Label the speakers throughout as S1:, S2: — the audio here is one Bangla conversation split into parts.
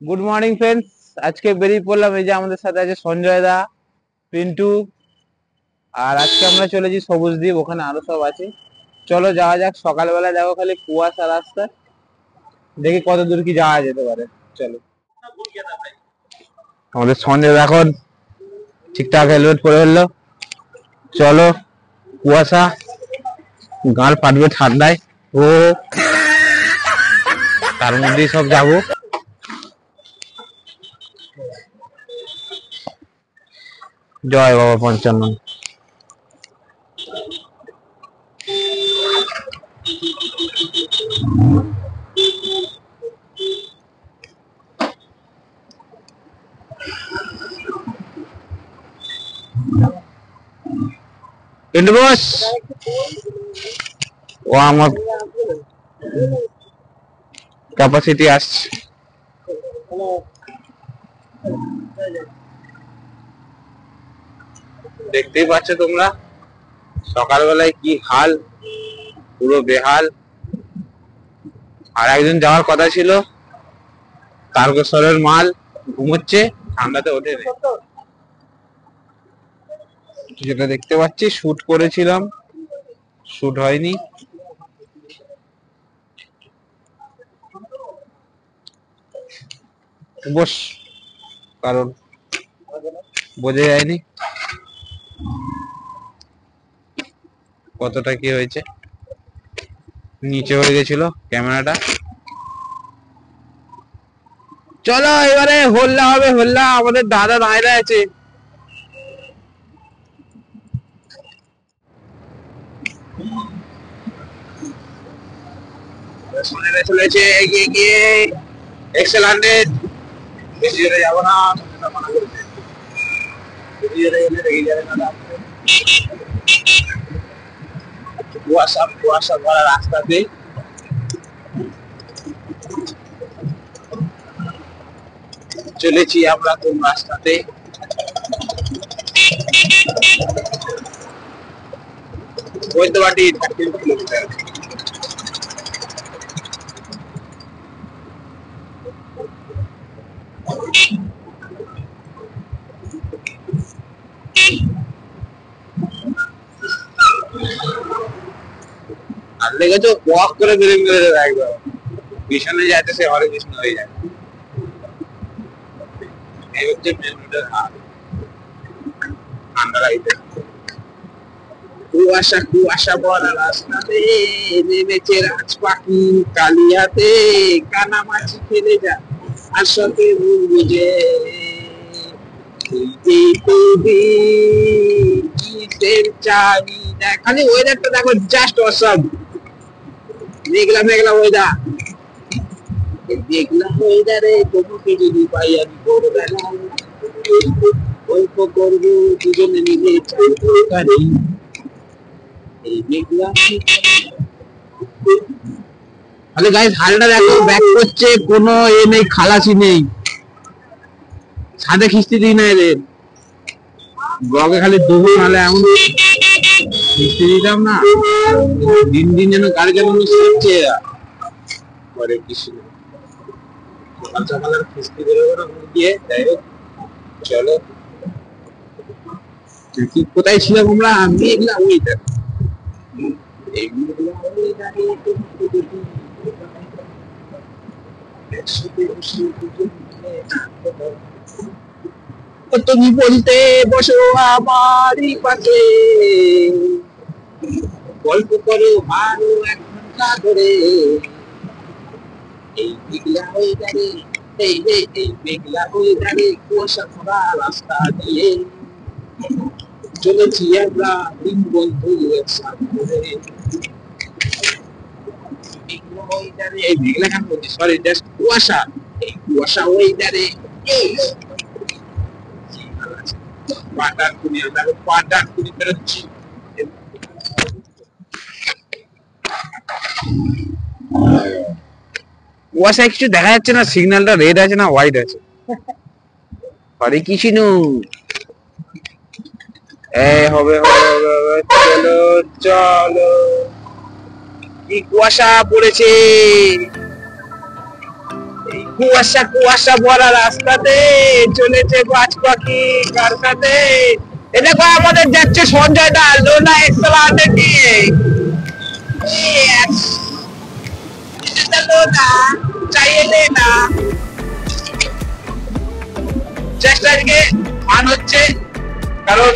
S1: Good morning friends. আজকে বেরিয়ে পড়লাম, এই যে আমাদের সাথে আছে সঞ্জয় দা, পিন্টু, আর আজকে আমরা চলেছি সবুজ দ্বীপ, ওখানে আরো সব আছে। চলো যাওয়া যাক। সকালবেলা দেখো খালি কুয়াশা রাস্তা, দেখি কত দূর কি যাওয়া যেতে পারে। চলো। আমাদের সঞ্জয় দা এখন ঠিকঠাক হেলমেট পরে ফেললো। চলো, কুয়াশা, গাল ফাটবে ঠান্ডায়। ও তার মধ্যেই সব যাবো। জয় বাবা পঞ্চান্ন। পিন্টু বস, ও আমার ক্যাপাসিটি আসছে। দেখতেই পাচ্ছ তোমরা সকালবেলায় কি হাল, পুরো বেহাল। আর একজন যাওয়ার কথা ছিল, তারকেশ্বরের মাল, ঘুমোচ্ছে, ঠান্ডাতে ওঠেনি। যেটা দেখতে পাচ্ছি শুট করেছিলাম, শুট হয়নি। বস, কারণ বোঝা যায়নি কতটা কি হয়েছে। নিচে হয়ে গেছিল ক্যামেরাটা। চলো এবারে হল্লা হবে, হল্লা। আমাদের দাদা দাঁড়িয়ে আছে। চলেছে এগিয়ে গিয়ে এক্সেল 100। বেশি জোরে যাবো না, মানা করেছে। বেশি জোরে গেলে রেগে যাবে না। কুয়াশা কুয়াশা ভরা রাস্তাতে চলেছি আমরা কোন রাস্তাতে। বৈদ্যবাটি 30 কিলোমিটার। আর দেখেছো ওয়াক করে বেরিয়ে বেরিয়ে দেবে একদম। পিছনে যাচ্ছে সে হরে কৃষ্ণ হয়ে যায়। এই হচ্ছে মেন রোডের হাল। ঠান্ডা লাগছে। কুয়াশা কুয়াশা ভরা রাস্তাতে নেমেছে রাজ পাখি কালিয়াতে, কানামাছি খেলে যা আর সাথে ভুলবি যে খালি ওয়েদারটা দেখো, জাস্ট অসম। মেঘলা মেঘলা ওয়েদার, মেঘলা ওয়েদারে তোমাকে যদি পাই আমি ভোরবেলা গল্প করবো দুজনে মিলে চাই। এই মেঘলা তাহলে গাইস হালটা দেখো, ব্যাক করছে, কোনো এ নেই, খালাসি নেই। ছাদে খিস্তি দিই না এদের ব্লগে, খালি দুপুর নাহলে এমন খিস্তি দিতাম না। দিন দিন যেন গাড়ি চালানো শিখছে এরা। পরে কৃষ্ণ সকাল সকাল আর খিস্তি বেরোবো না মুখ দিয়ে। যাই হোক, চলো। কোথায় ছিলাম আমরা? আমি এগুলা ওইটার তুমি বলতে বসো আমারই পাশে, গল্প করো আরো 1 ঘন্টা ধরে। এই মেঘলা হয়ে যাবে, এই মেঘলা হয়ে যাবে কুয়াশা ভরা রাস্তা দিয়ে চলেছি আমরা 3 বন্ধু একসাথে। এই মেঘলা কেন বলছি, সরি, জাস্ট কুয়াশা। এই কুয়াশা ওয়েদারে পাটার কুড়ি, আমরা পাটার কুড়ি বেরোচ্ছি। কুয়াশায় কিছু দেখা যাচ্ছে না, সিগন্যালটা রেড আছে না হোয়াইট আছে। হরে কৃষ্ণ। হবে হবে হবে হবে, চলো চলো। কি কুয়াশা পড়েছে, এই কুয়াশা কুয়াশা ভরা রাস্তাতে চলেছে বাজ পাখি কার সাথে। এ দেখো আমাদের যাচ্ছে সঞ্জয় দা লোনা এক্সেলান্ট নিয়ে। লোনা চাইয়ে না চেষ্টা আজকে মান হচ্ছে, কারণ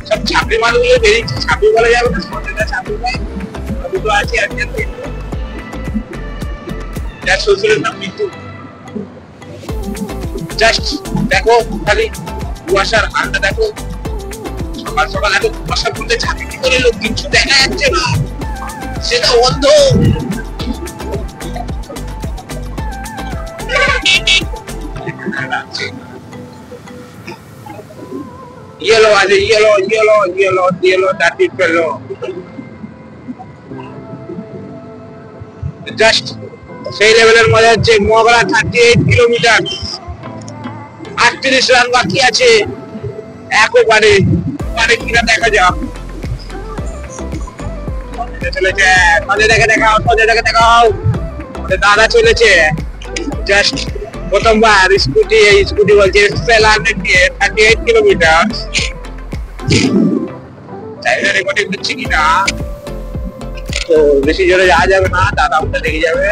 S1: সব ছাপড়ি মানুষগুলো বেরিয়েছে। ছাপড়ি বলা যাবে না, সঞ্জয় দা ছাপড়ি নয়, দুটো আছে আজকে। যার শ্বশুরের নাম মিন্টু। জাস্ট দেখো খালি কুয়াশার হালটা দেখো, সকাল সকাল এত কুয়াশার মধ্যে ছাতি কি করে লোক কিছু দেখা যাচ্ছে না, সেটা অন্ধ। ইয়েলো আছে, ইয়েলো ইয়েলো ইয়েলো ইয়েলো ডাটি পেলো। জাস্ট সেই লেভেলের মজা হচ্ছে। মগরা 38 কিলোমিটার, 38 রান বাকি আছে। একবারে পারে কিনা দেখা যাক। চলেছে দেখে দেখাও, দেখে দেখাও। আমাদের দাদা চলেছে জাস্ট প্রথমবার স্কুটি বলছে এক্সেলান্ট নিয়ে 38 কিলোমিটার। চাইলে রেকর্ডিং দিচ্ছি কিনা, তো বেশি জোরে যাওয়া যাবে না, দাদা উঠে দেখে যাবে।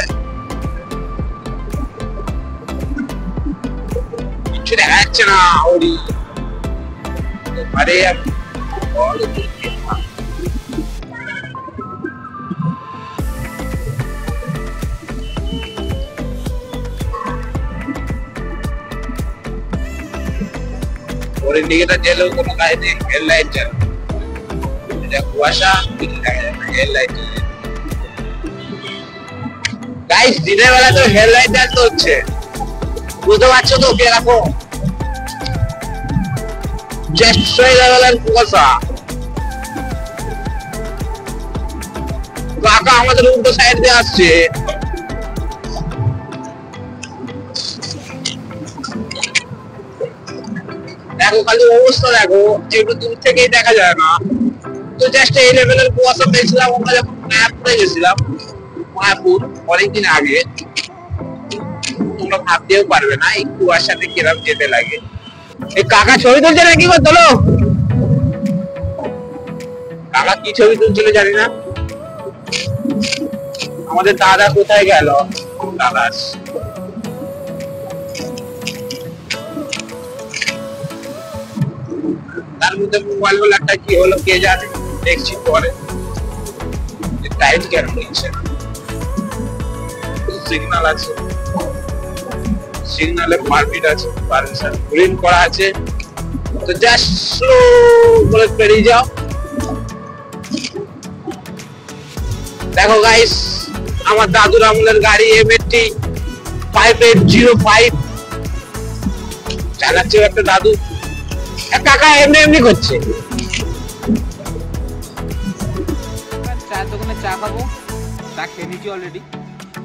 S1: কিছু দেখা যাচ্ছে না ওরি। আরে ওর ইন্ডিকেটর জ্বালেও কোনো কাজ নেই, হেডলাইট জ্বালা। কুয়াশা হেডলাইট গাইস, দিনের বেলা তো হেডলাইট জ্বালতে হচ্ছে, বুঝতে পারছো তো? কে রাখো কুয়াশা। কাকা আমাদের উল্টো সাইড দিয়ে আসছে। দেখো খালি অবস্থা দেখো, একটু দূর থেকেই দেখা যায় না। তো জাস্ট এই লেভেলের কুয়াশা পেয়েছিলাম আমরা যখন মায়াপুরে গেছিলাম, মায়াপুর অনেকদিন আগে। তোমরা ভাবতেও পারবে না এই কুয়াশাতে কিরকম যেতে লাগে। এই কাকা ছবি তুলছে না, কি করতো? কাকা কি ছবি তুলছিল জানি না। আমাদের দাদা কোথায় গেল? দাদা তার মধ্যে মোবাইল বলে একটা কি হলো কে জানে, দেখছি পরে। টাইম কেন নিচ্ছে? সিগন্যাল আছে, সিগন্যালে পারমিট আছে, পারমিশন গ্রিন করা আছে। তো জাস্ট স্লো করে পেরিয়ে যাও। দেখো গাইস, আমার দাদুর আমলের গাড়ি MT 5805 চালাচ্ছে একটা দাদু। কাকা এমনি এমনি করছে।
S2: চায়ের দোকানে চা খাবো, চা খেয়ে নিয়েছি অলরেডি।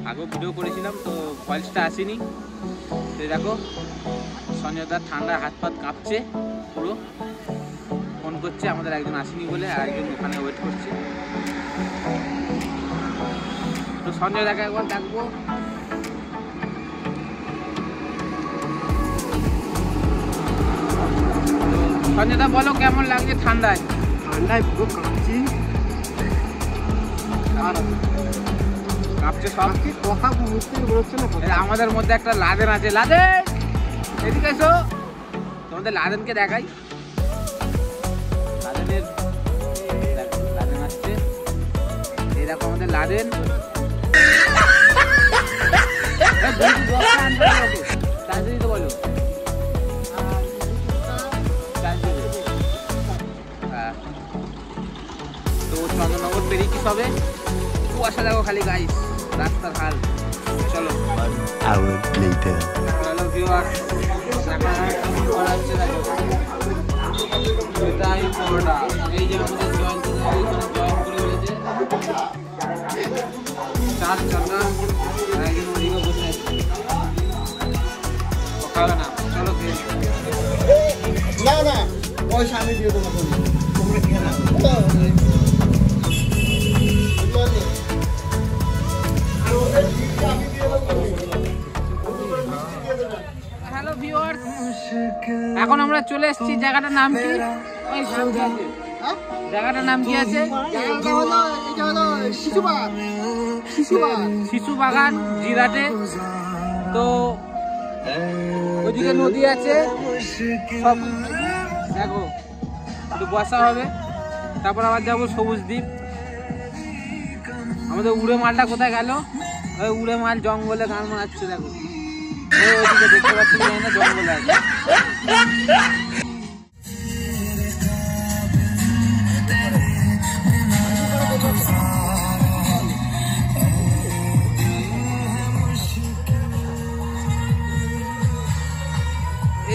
S2: আগেও ভিডিও করেছিলাম, তো ভয়েসটা আসেনি। দেখো সঞ্জয় দার ঠান্ডায় হাত পাত কাঁপছে পুরো, ফোন করছে আমাদের একজন আসেনি বলে, আর একজন ওখানে ওয়েট করছে। তো সঞ্জয় দাকে একবার ডাকবো। সঞ্জয় দা বলো কেমন লাগছে ঠান্ডায়?
S3: ঠান্ডায় পুরো কাঁপছি,
S2: কাঁপছে সব।
S3: কি কথা বুঝতে বেরোচ্ছে না।
S2: আমাদের মধ্যে একটা লাদেন আছে। লাদেন এদিকে এসো, তোমাদের লাদেনকে দেখাই। লাদেন আসছে, এই দেখো আমাদের লাদেন। বলো তো চন্দ্রনগর পেরিয়েছি সবে। কুয়াশা দেখো খালি গাইস, রাস্তার হাল। চলো হ্যালো ভিউয়ার্স, এটাই পড়া। এই যে আমাদের জয়েন করে রয়েছে 4 চাকা, একজন ওদিকে বসে আছে, খাবে না। চলো
S3: না না, পয়সা আমি দিয়ে দেবো, তোমরা খেয়ে নাও।
S2: হ্যালো ভিউয়ার্স, এখন আমরা চলে এসেছি। জায়গাটার নাম কি? ওই সামনে আছে। জায়গাটার নাম কি আছে? শিশু বাগান জিরাটে। তো ওইদিকে নদী আছে, সব দেখো একটু বসা হবে, তারপর আবার যাবো সবুজ দ্বীপ। আমাদের উড়ে মালটা কোথায় গেল? ওই উড়ে মাল জঙ্গলে গান মারাচ্ছে, দেখো ওইদিকে দেখতে পাচ্ছি না, জঙ্গলে আছে।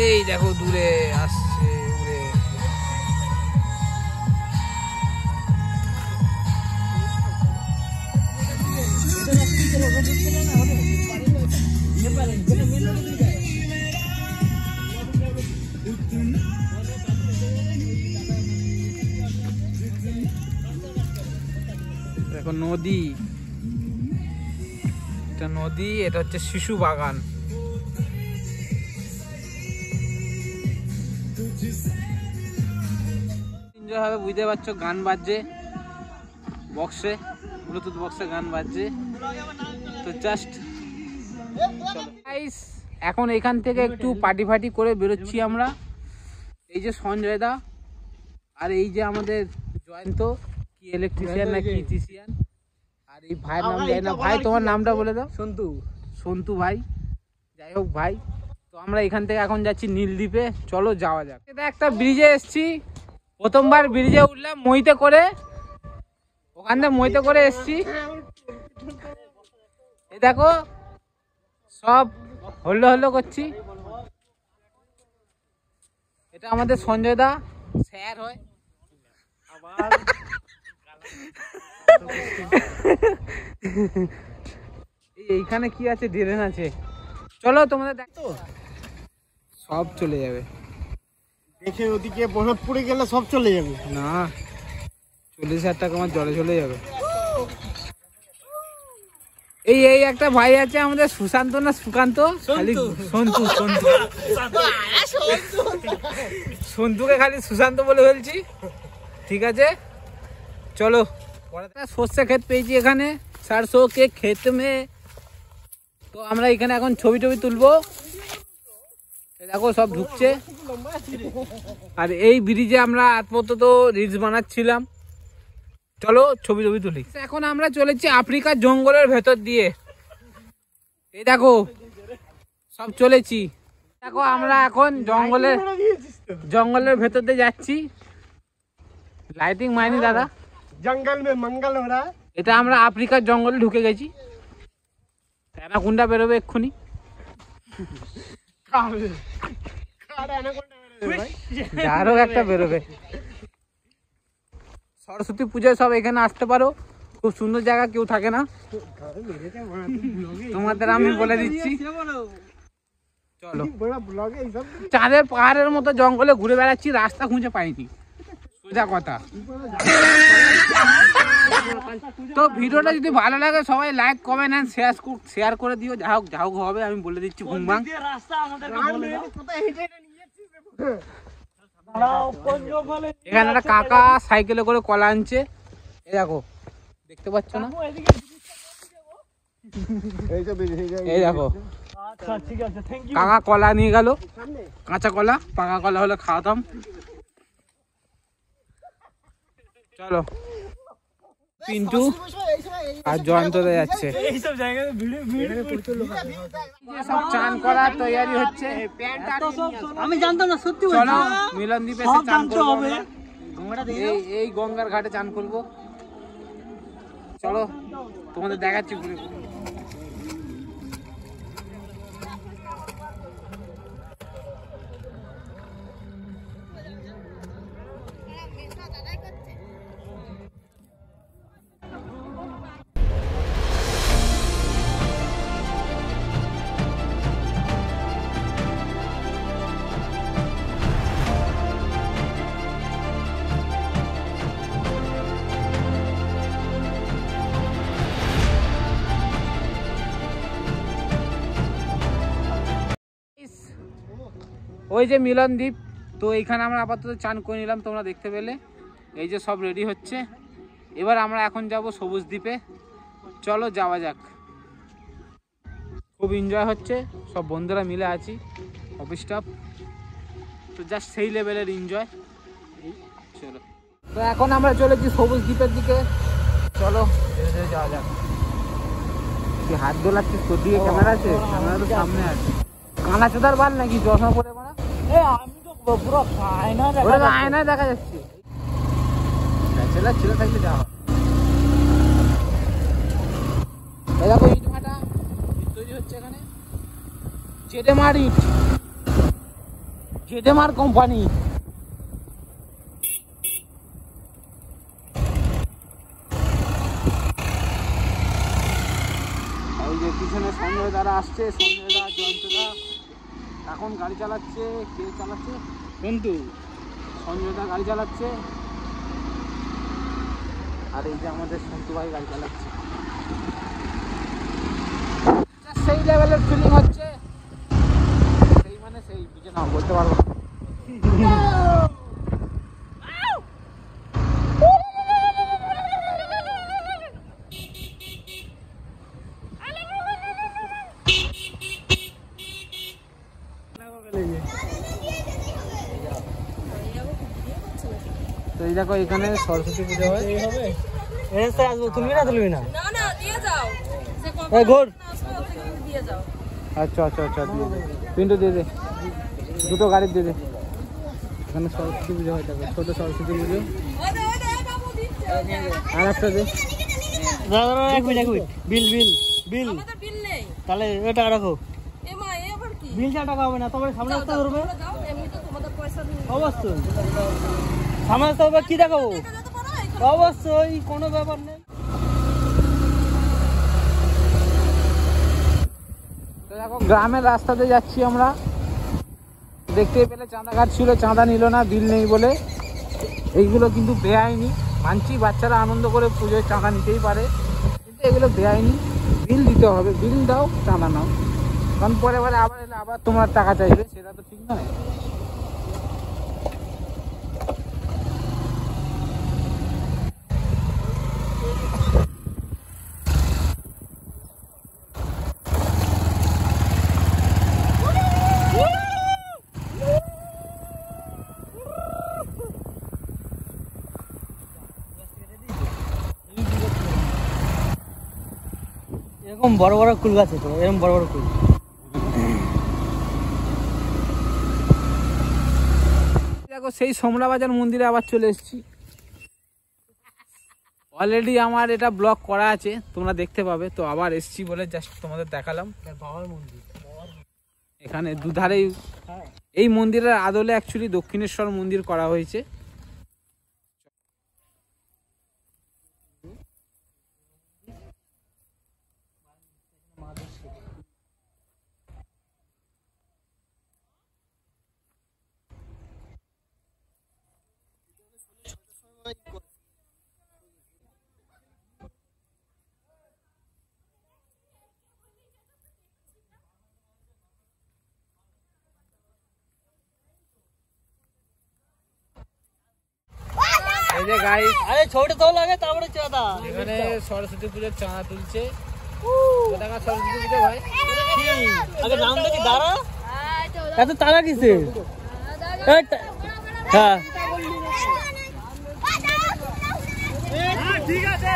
S2: এই দেখো দূরে আসছে উড়ে। দেখো নদী, এটা নদী, এটা হচ্ছে শিশু বাগান। এনজয় হবে, বুঝতে পারছো, গান বাজছে বক্সে, ব্লুটুথ বক্সে গান বাজছে। তো জাস্ট গাইস, এখন এখান থেকে একটু পার্টি ফাটি করে বেরোচ্ছি আমরা। এই যে সঞ্জয় দা, আর এই যে আমাদের জয়ন্ত, কি ইলেকট্রিশিয়ান না কি ইলেকট্রিশিয়ান, আর এই ভাইয়ের নাম জানি না। ভাই তোমার নামটা বলে দাও। সন্তু। সন্তু ভাই, যাই হোক ভাই। তো আমরা এখান থেকে এখন যাচ্ছি নীলদ্বীপে, চলো যাওয়া যাক। এটা একটা ব্রিজে এসছি, প্রথমবার ব্রিজে উঠলাম মইতে করে, ওখান থেকে মইতে করে এসছি। এই দেখো সব হল্লো হল্লো করছি। এটা আমাদের সঞ্জয় দা, স্যার হয় আবার। এইখানে কি আছে? ড্রেন আছে। চলো তোমাদের দেখো, সব চলে যাবে।
S3: দেখে ওদিকে বরফ পড়ে গেলে সব চলে যাবে
S2: না, 40,000 টাকা আমার জলে চলে যাবে। এই এই একটা ভাই আছে আমাদের, সুশান্ত না সুকান্ত, খালি সন্তু সন্তু সন্তুকে খালি সুশান্ত বলে ফেলছি। ঠিক আছে চলো। সর্ষে ক্ষেত পেয়েছি এখানে, সরষো কে ক্ষেত মে। তো আমরা এখানে এখন ছবি টবি তুলবো। দেখো সব ঢুকছে। আর এই ব্রিজে আমরা আপাতত রিলস বানাচ্ছিলাম। চলো ছবি টবি তুলি। এখন আমরা চলেছি আফ্রিকার জঙ্গলের ভেতর দিয়ে। এই দেখো সব চলেছি। দেখো আমরা এখন জঙ্গলের ভেতর দিয়ে যাচ্ছি। লাইটিং মাইনি দাদা,
S3: জঙ্গল মে মঙ্গল হো রা।
S2: এটা আমরা আফ্রিকার জঙ্গলে ঢুকে গেছি। অ্যানাকোন্ডা বেরোবে এক্ষুনি। আরো একটা বেরোবে। সরস্বতী পুজোয় সব এখানে আসতে পারো, খুব সুন্দর জায়গা, কেউ থাকে না। তোমাদের আমি বলে দিচ্ছি। চলো, চাঁদের পাহাড়ের মতো জঙ্গলে ঘুরে বেড়াচ্ছি, রাস্তা খুঁজে পাইনি, সোজা কথা। তো ভিডিওটা যদি ভালো লাগে সবাই লাইক কমেন্ট এন্ড শেয়ার করে দিও। যা হোক হবে, আমি বলে দিচ্ছি ঘুমবাং। এখানে একটা কাকা সাইকেলে করে কলা আনছে, এই দেখো, দেখতে পাচ্ছ না? এই দেখো কাকা কলা নিয়ে গেল, কাঁচা কলা, পাকা কলা হলে খাওয়াতাম। চলো, পিন্টু আর জয়ন্তদা যাচ্ছে। সব চান করার তৈরি হচ্ছে।
S3: আমি জানতাম না সত্যি।
S2: চলো মিলন দ্বীপে চান করবো, এই গঙ্গার ঘাটে চান করবো। চলো তোমাদের দেখাচ্ছি ঘুরে। ওই যে মিলন দ্বীপ। তো এইখানে আমরা আপাতত চান করে নিলাম, তোমরা দেখতে পেলে। এই যে সব রেডি হচ্ছে, এবার আমরা এখন যাব সবুজ দ্বীপে। চলো যাওয়া যাক। খুব এনজয় হচ্ছে, সব বন্ধুরা মিলে আছি, অফিস স্টাফ, তো জাস্ট সেই লেভেলের এনজয়। চলো, তো এখন আমরা চলেছি সবুজ দ্বীপের দিকে। চলো যাওয়া যাক। কি হাত দোলাচ্ছিস? তোর দিকে ক্যামেরা আছে? ক্যামেরা তো সামনে আছে। কানা চোদার বার নাকি চশমা পরে মারা?
S3: আমি তো পুরো
S2: আয়নায় দেখা যাচ্ছে। ছেলে থাকলে যাওয়া। দেখো ইট ভাটা তৈরি হচ্ছে এখানে। জেডেমার কোম্পানি। এই যে পিছনে সঞ্জয় দ্বারা আসছে, সঞ্জয় দা, জয়ন্তদা এখন গাড়ি চালাচ্ছে। কে চালাচ্ছে? কিন্তু সঞ্জয় দা গাড়ি চালাচ্ছে, আর এই যে আমাদের সন্তু ভাই গাড়ি চালাচ্ছে। সেই লেভেলের ফিলিং হচ্ছে, সেই মানে সেই বুঝে না, বলতে পারবো না। তো এই দেখো এখানে সরস্বতী পুজো হয়।
S3: তুলবি না তুলবি না?
S4: না দিয়ে যাও। দিয়ে যাও।
S2: আচ্ছা দিয়ে দে, পিন্টু দিয়ে দে, দুটো গাড়ি দিয়ে দে। এখানে সরস্বতী পুজো হয়, দেখো ছোট সরস্বতী পুজো। আর একটা দে।
S3: বিল
S4: আমাদের বিল নেই।
S3: তাহলে ওই টাকা রাখো।
S4: এমা এ আবার কি?
S3: বিল 4 টাকা হবে না, তবে সামনে আসতে ধরবে।
S4: দাও, এমনি তো তোমাদের পয়সা দিই।
S3: অবশ্যই সামনে আসতে হবে। কি দেখাবো?
S4: যেতে পারো এখানে।
S3: অবশ্যই, কোনো ব্যাপার নেই।
S2: তো দেখো গ্রামের রাস্তাতে যাচ্ছি আমরা। দেখতে পেলে চাঁদা কাটছিল, চাঁদা নিল না, বিল নেই বলে। এইগুলো কিন্তু বেআইনি, মানছি বাচ্চারা আনন্দ করে পুজোয় চাঁদা নিতেই পারে, কিন্তু এগুলো বেআইনি। বিল দিতে হবে, বিল দাও, চাঁদা নাও, কারণ পরে আবার এলে আবার তোমার টাকা চাইবে, সেটা তো ঠিক নয়।
S3: এরকম বড় বড় কুল গাছ তো, এরকম বড় বড় কুল।
S2: দেখো সেই সমলাবাজার মন্দিরে আবার চলে এসেছি। অলরেডি আমার এটা ব্লগ করা আছে, তোমরা দেখতে পাবে। তো আবার এসছি বলে জাস্ট তোমাদের দেখালাম।
S3: বাবার মন্দির
S2: এখানে দুধারেই এই মন্দিরের আদলে অ্যাকচুয়ালি দক্ষিণেশ্বর মন্দির করা হয়েছে। এই যে গাইস,
S3: আরে ছোট তো লাগে, তারপরে চাঁদা।
S2: এখানে সরস্বতী পুজোর চাঁদা তুলছে। টাকা সরস্বতী পুজো ভাই,
S3: আগে নাম দেখি দাঁড়া। এত তারা কিসে? হ্যাঁ ঠিক আছে,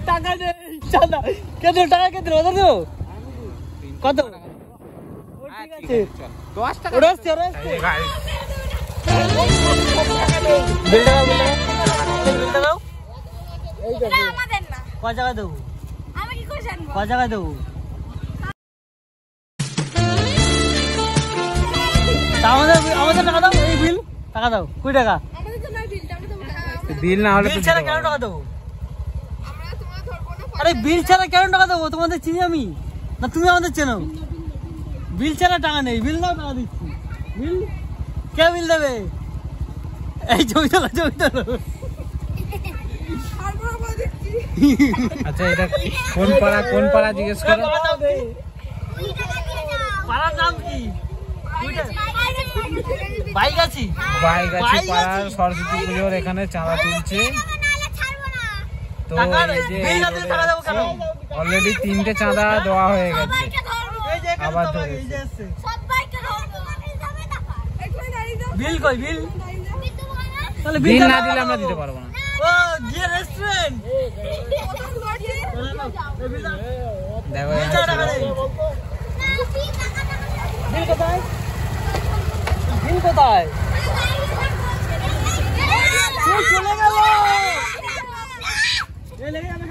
S3: টাকা দে। চাঁদা কত টাকা? কত ওদের তো কত? ঠিক আছে
S2: 10 টাকা।
S3: ওরা বিলটা দাও।
S4: আমাদের না।
S3: কয় টাকা দেবো?
S4: আমি কি করে জানবো?
S3: কয় টাকা দেবো? আমাদের টাকা দাও। এই বিল টাকা দাও। 20 টাকা।
S4: আমাদের তো নাই বিলটা, আমরা তো
S2: বিল না হলে
S3: বিল ছাড়া কেন টাকা দেবো?
S4: আমরা তোমার ধরবো না।
S3: আরে বিল ছাড়া কেন টাকা দেবো? তোমাদের চিনি আমি না, তুমি আমাদের চেনো? বিল ছাড়া টাকা নেই, বিল দাও, টাকা দিচ্ছি। বিল কে বিল দেবে? এই ছবি তোলো।
S2: আচ্ছা এটা কোন পাড়া জিজ্ঞেস করো।
S3: পাড়ার নাম কি? বাইগাছি
S2: বাইগাছি পাড়ার সরস্বতী পুজোর এখানে চাঁদা তুলছে। তো এই যে অলরেডি 3টে চাঁদা দেওয়া হয়ে গেছে, আবার ধরে
S3: বিল কই বিল? তাহলে
S2: বিল না দিলে আমরা দিতে পারবো না।
S3: ও গিয়ে রেস্টুরেন্ট
S2: দেখো
S3: বিল কোথায়? বিল কোথায়? চলে গেল।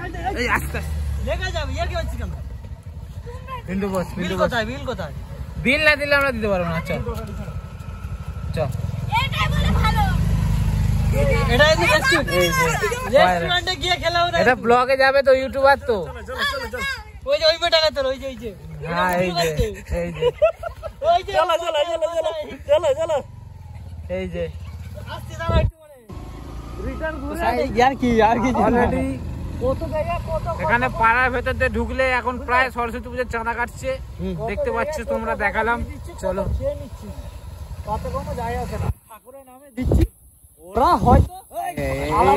S2: এই আস্তে
S3: লেগে যাবে, ইয়ে কি হচ্ছে কেন?
S2: বিন্দু বস,
S3: বিল
S2: বিন্দু বস।
S3: কোথায়? বিল কোথায়?
S2: বিল না দিলে আমরা দিতে পারবো না। চল চল।
S3: এটা এই রেস্টুরেন্ট,
S2: এই যে
S3: রেস্টুরেন্টে গিয়ে খেলাও না।
S2: এটা ব্লগে যাবে তো, ইউটিউবার তো।
S3: ওই যে ওই বেটাকে তোর, ওই যে
S2: হ্যাঁ এই যে এই যে
S3: ওই যে চলো চলো চলো চলো চলো
S2: এই যে
S3: আসতে দাও একটু মানে রিটার্ন ঘুরে আর কি
S2: অলরেডি
S3: কত জায়গা কত
S2: এখানে পাড়ার ভেতর দিয়ে ঢুকলে এখন প্রায় সরস্বতী পুজোর চাঁদা কাটছে, দেখতে পাচ্ছ তোমরা, দেখালাম। চলো
S3: খেয়ে নিচ্ছি, কত কোনো যায় আসে না, ঠাকুরের নামে দিচ্ছি। ওরা হয়তো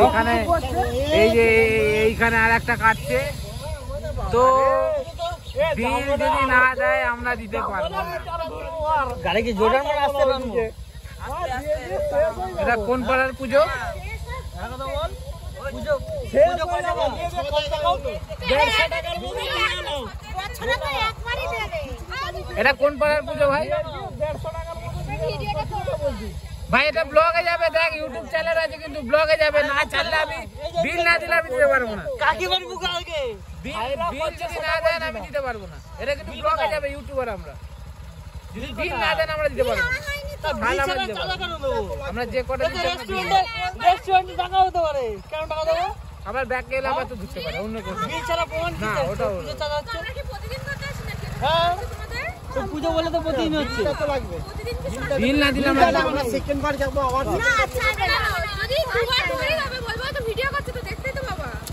S2: এইখানে এই যে এইখানে আর একটা কাটছে, তো বিল যদি না দেয় আমরা দিতে পারবো না।
S3: গাড়ি কি জোড়ার মানে আসতে পারবে?
S2: এটা কোন পাড়ার পুজো?
S3: পুজো পুজো করে দেবো 150 টাকার মধ্যে নিয়ে নাও।
S2: এটা কোন পাড়ার পুজো ভাই?
S3: 150 টাকার মধ্যে
S2: ভাই এটা ব্লগে যাবে, দেখ ইউটিউব চ্যানেল আছে কিন্তু ব্লগে যাবে, না চাললে আমি বিল না দিলে আমি দিতে পারবো না।
S3: কাকিমার বুকে আগে
S2: বিল যদি না দেন আমি দিতে পারবো না। এটা কিন্তু ব্লগে যাবে, ইউটিউবার আমরা, যদি বিল না দেন আমরা দিতে পারবো না। তাহলে আমরা দিতে পারবো না। আমরা যে কটা
S3: রেস্টুরেন্টে টাকা হতে পারে, কেন টাকা দেবো?
S2: আবার ব্যাগ গেলে আবার তো ধরতে পারে অন্য কথা।
S3: বিল ছাড়া প্রমাণ কি?
S2: না, ওটা হলো।
S3: পুজো চালাচ্ছে। হ্যাঁ তো পুজো বলে তো প্রতিদিন হচ্ছে। কত লাগবে?
S2: বিল না দিলে আমরা দিতে পারবো না।
S3: সেকেন্ড বার যাবো আবার।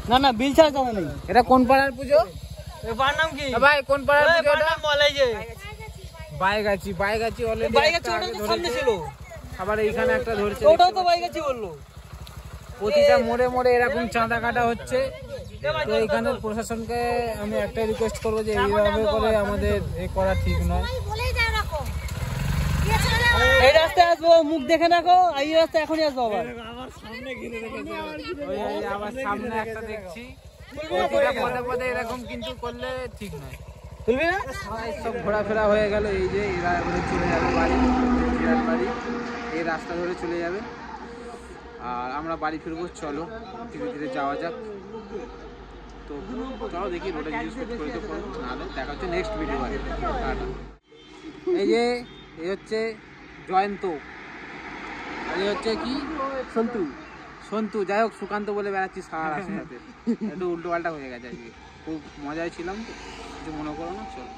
S3: না না বিল ছাড়া জানা নেই।
S2: এটা কোন পাড়ার পুজো?
S3: এবার নাম কি?
S2: ভাই কোন পাড়ার পুজো এটা?
S3: বলাই যে
S2: বাইগাছি, বাইগাছি অলরেডি
S3: বাইগাছি ওটা তো সামনে ছিল।
S2: আবার এইখানে একটা ধরছে,
S3: ওটাও তো বাইগাছি বললো।
S2: প্রতিটা মোড়ে মোড়ে এরকম চাঁদা কাটা হচ্ছে। তো এইখানের প্রশাসনকে আমি একটাই রিকোয়েস্ট করবো যে এইভাবে করে আমাদের এ করা ঠিক নয়।
S3: এই রাস্তায় আসবো, মুখ দেখে রাখো। এই রাস্তায় এখনই আসবো আবার।
S2: ওই আবার সামনে একটা দেখছি, প্রতিটা পদে পদে এরকম কিন্তু করলে ঠিক নয়।
S3: তুলবি না?
S2: সব ঘোরাফেরা হয়ে গেল, এই যে এরা এবারে চলে যাবে বাড়ি, জিরার বাড়ি, এই রাস্তা ধরে চলে যাবে। আর আমরা বাড়ি ফিরবো, চলো ধীরে ধীরে যাওয়া যাক। তো চলো দেখি রোডে যদি শুট করে তো করবো, নাহলে দেখা হচ্ছে নেক্সট ভিডিও। এই যে এই হচ্ছে জয়ন্ত, আর এই হচ্ছে কি সন্তু, সন্তু যাই হোক সুকান্ত বলে বেড়াচ্ছি সারা রাস্তাতে, একটু উল্টো পাল্টা হয়ে গেছে আজকে। খুব মজায় ছিলাম, কিছু মনে করো না, চলো।